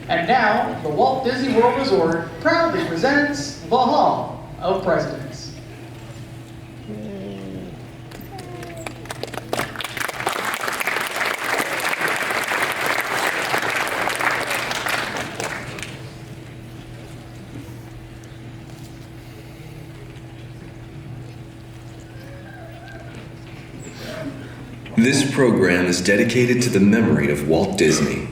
And now, the Walt Disney World Resort proudly presents the Hall of Presidents. This program is dedicated to the memory of Walt Disney.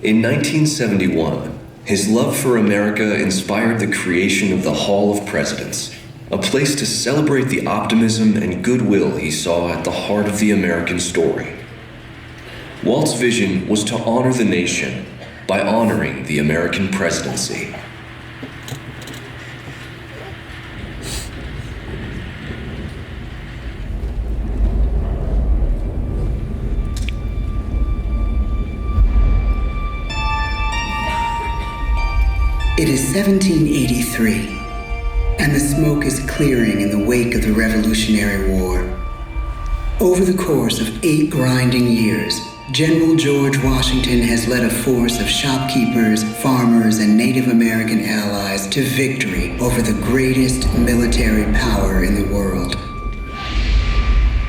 In 1971, his love for America inspired the creation of the Hall of Presidents, a place to celebrate the optimism and goodwill he saw at the heart of the American story. Walt's vision was to honor the nation by honoring the American presidency. It is 1783, and the smoke is clearing in the wake of the Revolutionary War. Over the course of 8 grinding years, General George Washington has led a force of shopkeepers, farmers, and Native American allies to victory over the greatest military power in the world.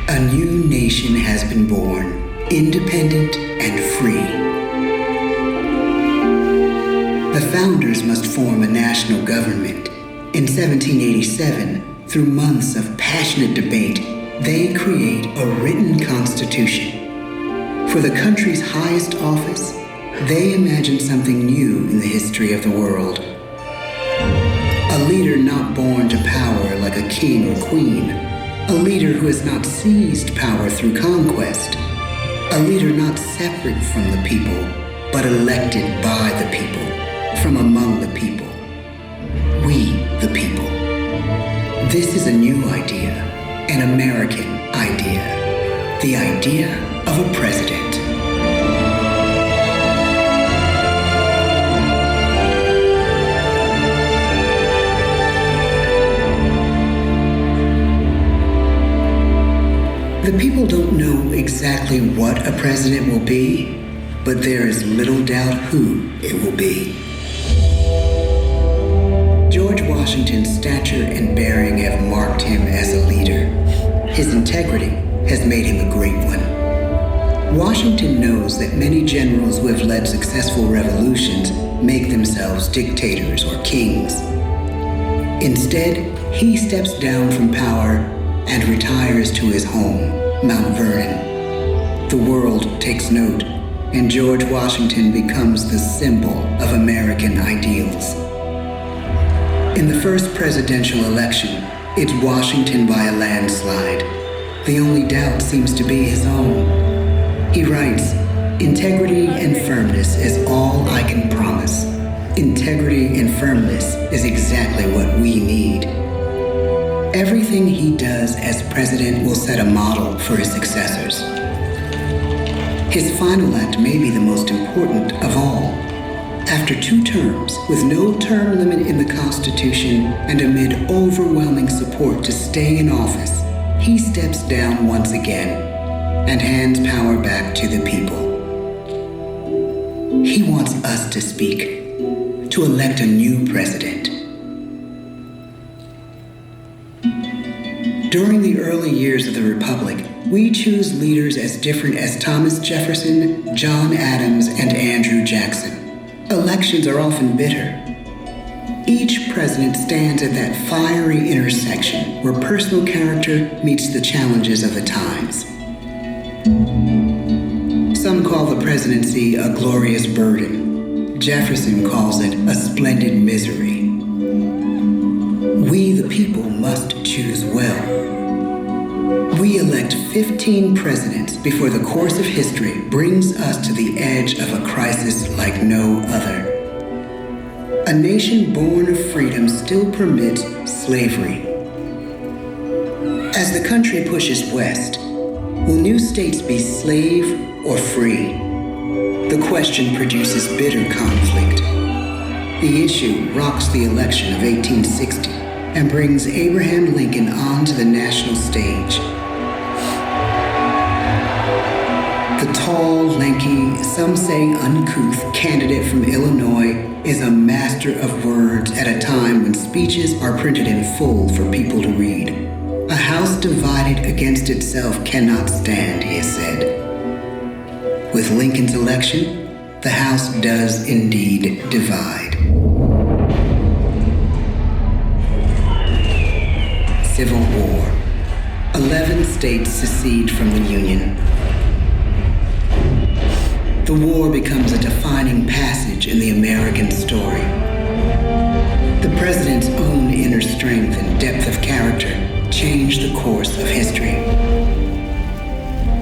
A new nation has been born, independent and free. The founders must form a national government. In 1787, through months of passionate debate, they create a written constitution. For the country's highest office, they imagine something new in the history of the world. A leader not born to power like a king or queen. A leader who has not seized power through conquest. A leader not separate from the people, but elected by the people. From among the people. We, the people. This is a new idea, an American idea, the idea of a president. The people don't know exactly what a president will be, but there is little doubt who it will be. George Washington's stature and bearing have marked him as a leader. His integrity has made him a great one. Washington knows that many generals who have led successful revolutions make themselves dictators or kings. Instead, he steps down from power and retires to his home, Mount Vernon. The world takes note, and George Washington becomes the symbol of American ideals. In the first presidential election, it's Washington by a landslide. The only doubt seems to be his own. He writes, "Integrity and firmness is all I can promise. Integrity and firmness is exactly what we need." Everything he does as president will set a model for his successors. His final act may be the most important of all. After 2 terms, with no term limit in the Constitution and amid overwhelming support to stay in office, he steps down once again and hands power back to the people. He wants us to speak, to elect a new president. During the early years of the Republic, we choose leaders as different as Thomas Jefferson, John Adams, and Andrew Jackson. Elections are often bitter. Each president stands at that fiery intersection where personal character meets the challenges of the times. Some call the presidency a glorious burden. Jefferson calls it a splendid misery. We, the people, must choose well. We elect 15 presidents before the course of history brings us to the edge of a crisis like no other. A nation born of freedom still permits slavery. As the country pushes west, will new states be slave or free? The question produces bitter conflict. The issue rocks the election of 1860 and brings Abraham Lincoln onto the national stage. The tall, lanky, some say uncouth candidate from Illinois is a master of words at a time when speeches are printed in full for people to read. A house divided against itself cannot stand, he has said. With Lincoln's election, the House does indeed divide. Civil War. 11 states secede from the Union. The war becomes a defining passage in the American story. The president's own inner strength and depth of character changed the course of history.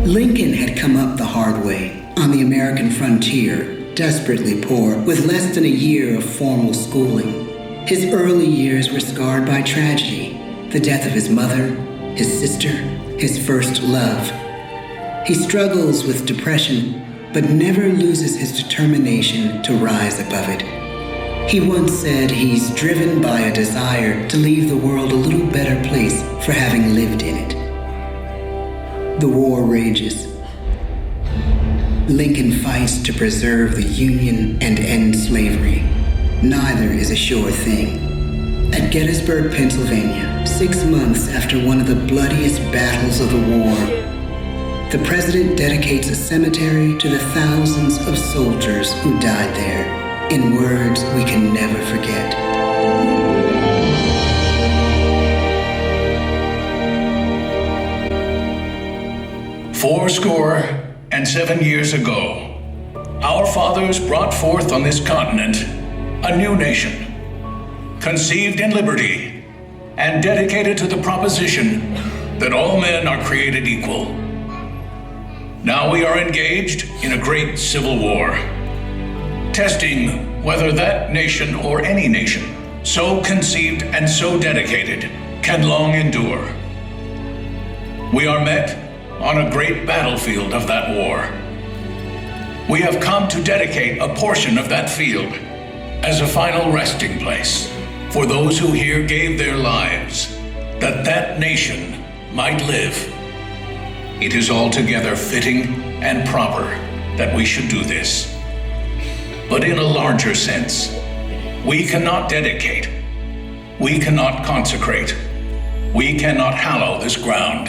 Lincoln had come up the hard way on the American frontier, desperately poor, with less than a year of formal schooling. His early years were scarred by tragedy, the death of his mother, his sister, his first love. He struggles with depression, but never loses his determination to rise above it. He once said he's driven by a desire to leave the world a little better place for having lived in it. The war rages. Lincoln fights to preserve the Union and end slavery. Neither is a sure thing. At Gettysburg, Pennsylvania, 6 months after one of the bloodiest battles of the war, the president dedicates a cemetery to the thousands of soldiers who died there, in words we can never forget. "Fourscore and 7 years ago, our fathers brought forth on this continent a new nation, conceived in liberty and dedicated to the proposition that all men are created equal. Now we are engaged in a great civil war, testing whether that nation or any nation, so conceived and so dedicated, can long endure. We are met on a great battlefield of that war. We have come to dedicate a portion of that field as a final resting place for those who here gave their lives, that that nation might live. It is altogether fitting and proper that we should do this. But in a larger sense, we cannot dedicate, we cannot consecrate, we cannot hallow this ground.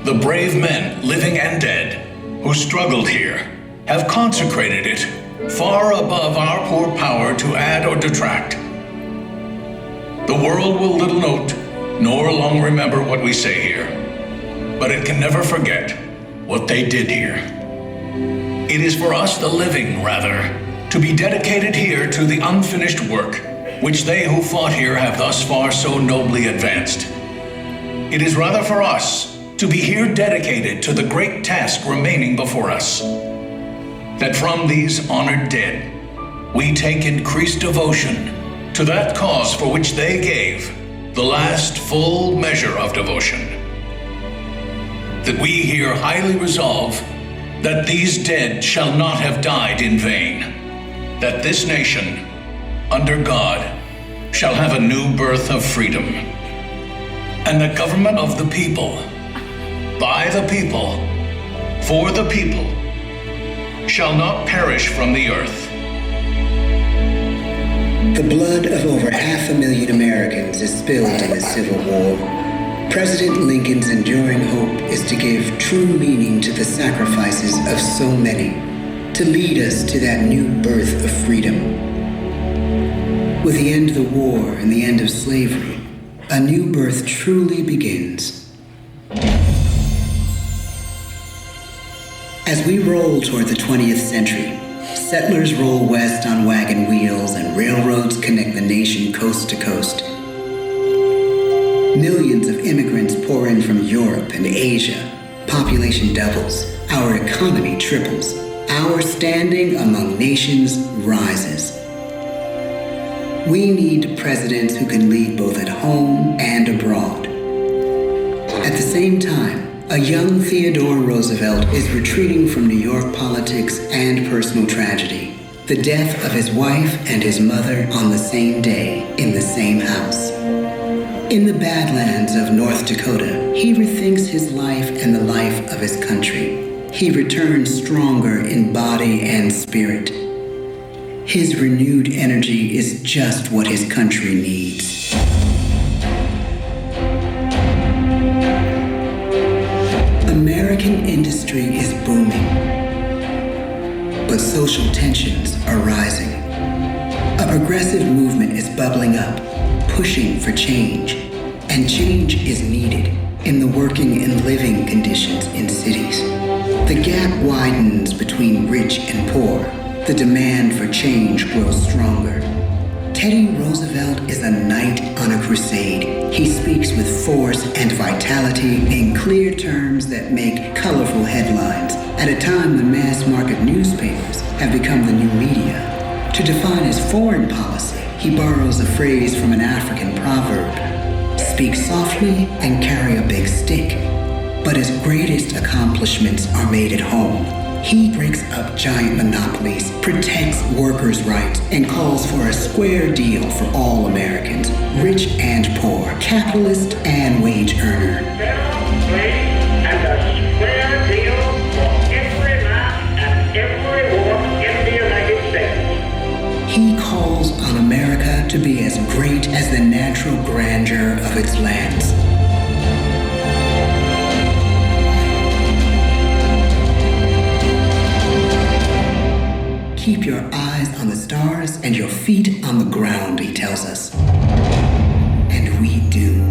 The brave men, living and dead, who struggled here, have consecrated it far above our poor power to add or detract. The world will little note, nor long remember what we say here, but it can never forget what they did here. It is for us, the living, rather, to be dedicated here to the unfinished work which they who fought here have thus far so nobly advanced. It is rather for us to be here dedicated to the great task remaining before us, that from these honored dead we take increased devotion to that cause for which they gave the last full measure of devotion. That we here highly resolve that these dead shall not have died in vain, that this nation, under God, shall have a new birth of freedom, and the government of the people, by the people, for the people, shall not perish from the earth. The blood of over 500,000 Americans is spilled in the Civil War. President Lincoln's enduring hope is to give true meaning to the sacrifices of so many, to lead us to that new birth of freedom. With the end of the war and the end of slavery, a new birth truly begins. As we roll toward the 20th century, settlers roll west on wagon wheels and railroads connect the nation coast to coast. Millions of immigrants pour in from Europe and Asia. Population doubles. Our economy triples. Our standing among nations rises. We need presidents who can lead both at home and abroad. At the same time, a young Theodore Roosevelt is retreating from New York politics and personal tragedy. The death of his wife and his mother on the same day in the same house. In the Badlands of North Dakota, he rethinks his life and the life of his country. he returns stronger in body and spirit. His renewed energy is just what his country needs. American industry is booming, but social tensions are rising. A progressive movement is bubbling up, pushing for change, and change is needed in the working and living conditions in cities. The gap widens between rich and poor. The demand for change grows stronger. Teddy Roosevelt is a knight on a crusade. He speaks with force and vitality in clear terms that make colorful headlines at a time when mass market newspapers have become the new media. To define his foreign policy, he borrows a phrase from an African proverb: speak softly and carry a big stick. But his greatest accomplishments are made at home. He breaks up giant monopolies, protects workers' rights, and calls for a square deal for all Americans, rich and poor, capitalist and wage earner. And a square deal for every man and every woman in the United States. He calls on America to be as great as the natural grandeur of its lands. Keep your eyes on the stars and your feet on the ground, he tells us. And we do.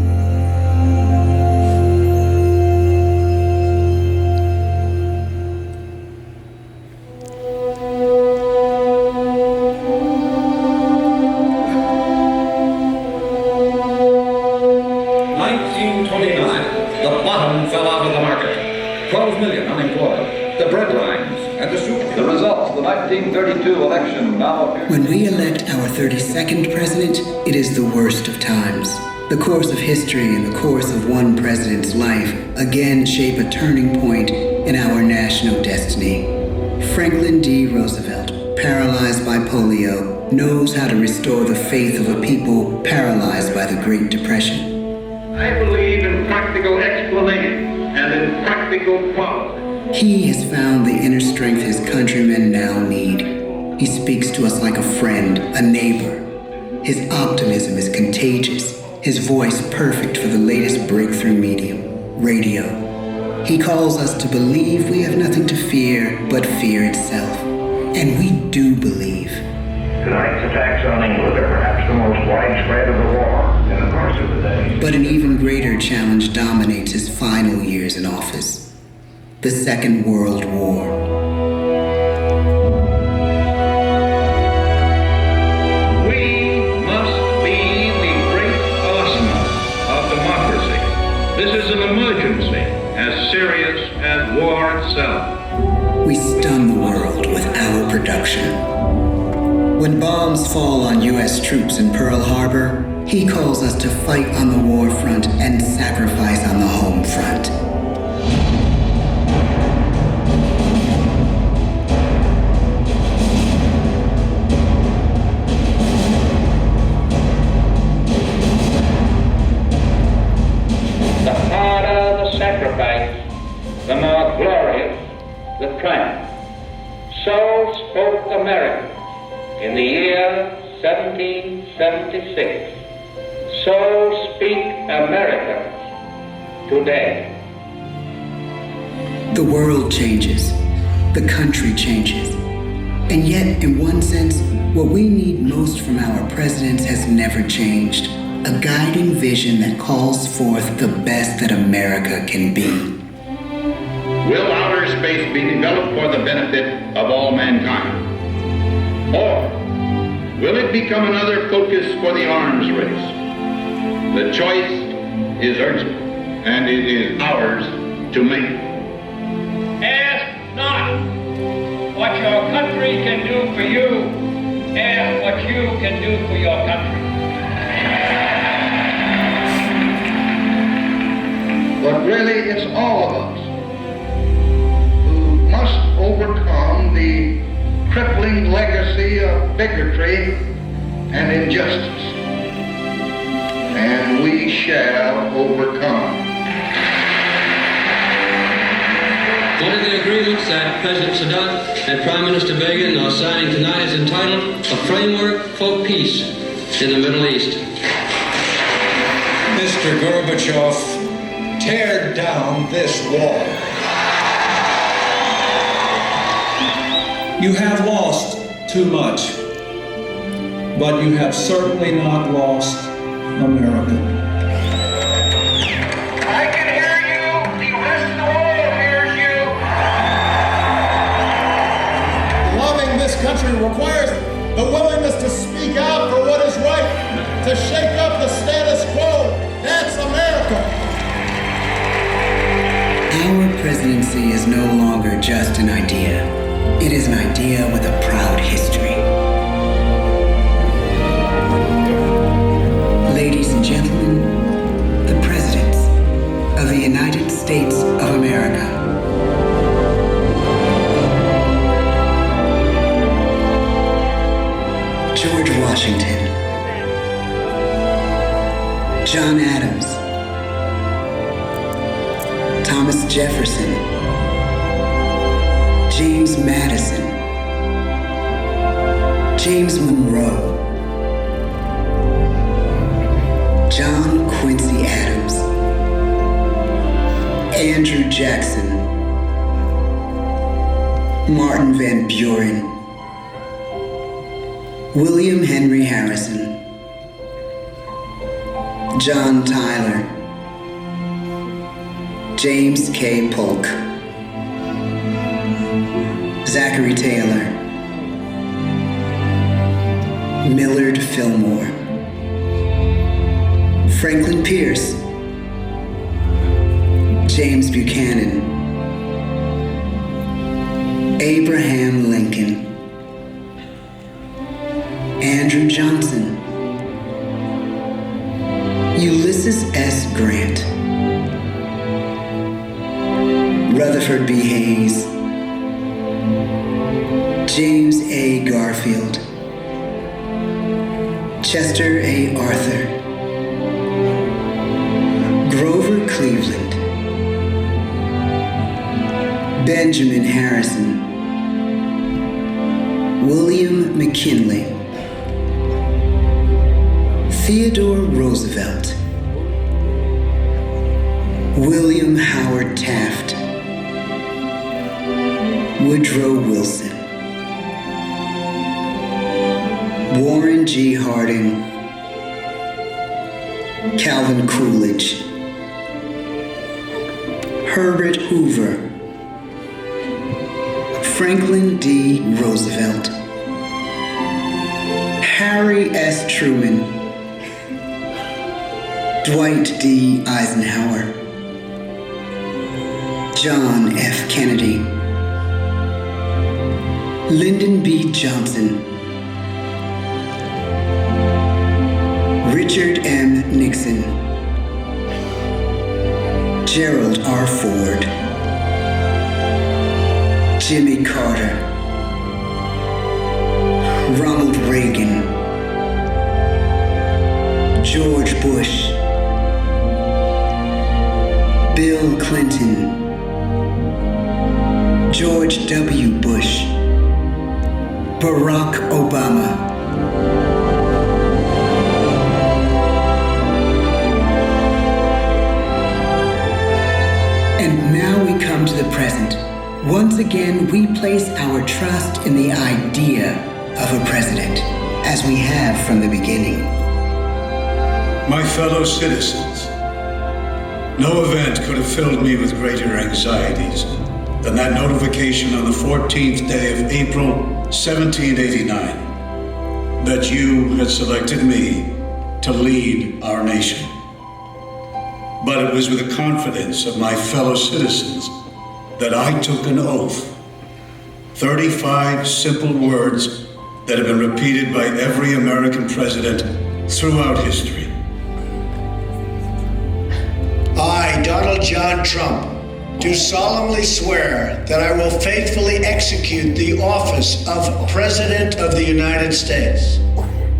The bottom fell out of the market. 12 million unemployed. The bread lines and the soup. The results of the 1932 election now appear. When we elect our 32nd president, it is the worst of times. The course of history and the course of one president's life again shape a turning point in our national destiny. Franklin D. Roosevelt, paralyzed by polio, knows how to restore the faith of a people paralyzed by the Great Depression. I believe in practical explanation and in practical quality. He has found the inner strength his countrymen now need. He speaks to us like a friend, a neighbor. His optimism is contagious, his voice perfect for the latest breakthrough medium, radio. He calls us to believe we have nothing to fear but fear itself. And we do believe. Tonight's attacks on England are perhaps the most widespread of the war in the course of the day. But an even greater challenge dominates his final years in office: the Second World War. We must be the great arsenal of democracy. This is an emergency as serious as war itself. We stun the world with our production. When bombs fall on U.S. troops in Pearl Harbor, he calls us to fight on the war front and sacrifice on the home front. The harder the sacrifice, the more glorious the triumph. So spoke America in the year 1776. So speak Americans today. The world changes. The country changes. And yet, in one sense, what we need most from our presidents has never changed. A guiding vision that calls forth the best that America can be. Will outer space be developed for the benefit of all mankind? Or will it become another focus for the arms race? The choice is urgent, and it is ours to make. Ask not what your country can do for you. Ask what you can do for your country. But really, it's all of us who must overcome the crippling legacy of bigotry and injustice. And we shall overcome. Fully agree agreements that President Sadat and Prime Minister Begin are signing tonight is entitled A Framework for Peace in the Middle East. Mr. Gorbachev, tear down this wall. You have lost too much, but you have certainly not lost America. I can hear you. The rest of the world hears you. Loving this country requires the willingness to speak out for what is right, to shake up the status quo. That's America. Our presidency is no longer just an idea. It is an idea with a proud history. Ladies and gentlemen, the presidents of the United States of America. George Washington, John Adams, Thomas Jefferson, James Madison, James Monroe, John Quincy Adams, Andrew Jackson, Martin Van Buren, William Henry Harrison, John Tyler, James K. Polk, Zachary Taylor, Millard Fillmore, Franklin Pierce, James Buchanan, Abraham Lincoln, Andrew Johnson, Ulysses S. Grant, Rutherford B. Hayes, James A. Garfield, Chester A. Arthur, Grover Cleveland, Benjamin Harrison, William McKinley, Theodore Roosevelt, William Howard Taft, Woodrow Wilson, Warren G. Harding, Calvin Coolidge, Herbert Hoover, Franklin D. Roosevelt, Harry S. Truman, Dwight D. Eisenhower, John F. Kennedy, Lyndon B. Johnson, Richard M. Nixon, Gerald R. Ford, Jimmy Carter, Ronald Reagan, George Bush, Bill Clinton, George W. Bush, Barack Obama, and now we come to the present. Once again, we place our trust in the idea of a president, as we have from the beginning. My fellow citizens, no event could have filled me with greater anxieties than that notification on the 14th day of April, 1789, that you had selected me to lead our nation. But it was with the confidence of my fellow citizens that I took an oath. 35 simple words that have been repeated by every American president throughout history. I, Donald John Trump, do solemnly swear that I will faithfully execute the office of President of the United States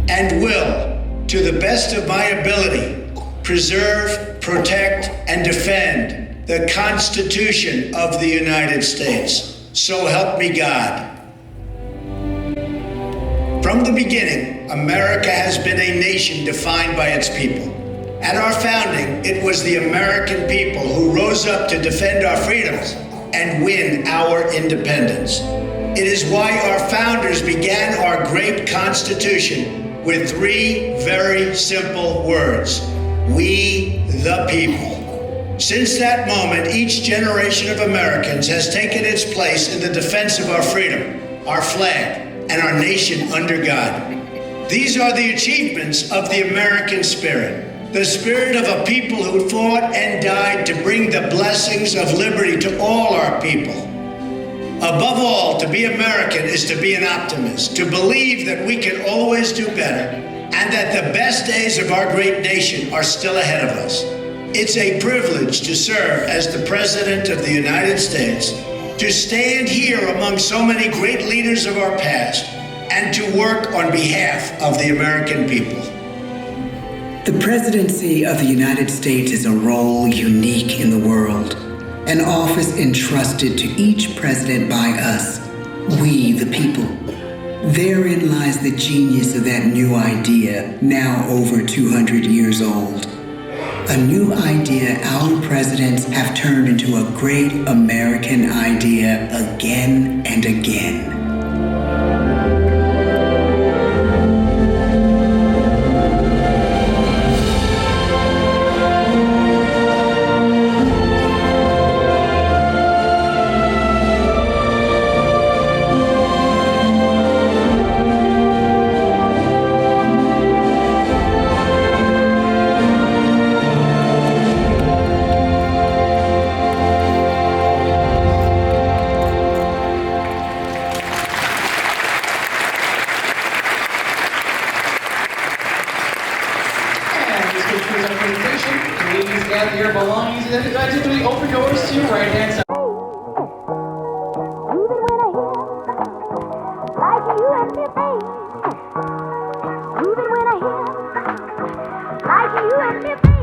and will, to the best of my ability, preserve, protect, and defend the Constitution of the United States So help me God. From the beginning, America has been a nation defined by its people. At our founding, it was the American people who rose up to defend our freedoms and win our independence. It is why our founders began our great Constitution with 3 very simple words: we the people. Since that moment, each generation of Americans has taken its place in the defense of our freedom, our flag, and our nation under God. These are the achievements of the American spirit, the spirit of a people who fought and died to bring the blessings of liberty to all our people. Above all, to be American is to be an optimist, to believe that we can always do better, and that the best days of our great nation are still ahead of us. It's a privilege to serve as the President of the United States, to stand here among so many great leaders of our past, and to work on behalf of the American people. The presidency of the United States is a role unique in the world, an office entrusted to each president by us, we the people. Therein lies the genius of that new idea, now over 200 years old. A new idea our presidents have turned into a great American idea again and again. Please gather your belongings and effectively open doors to your right-hand side. Like you and me, baby.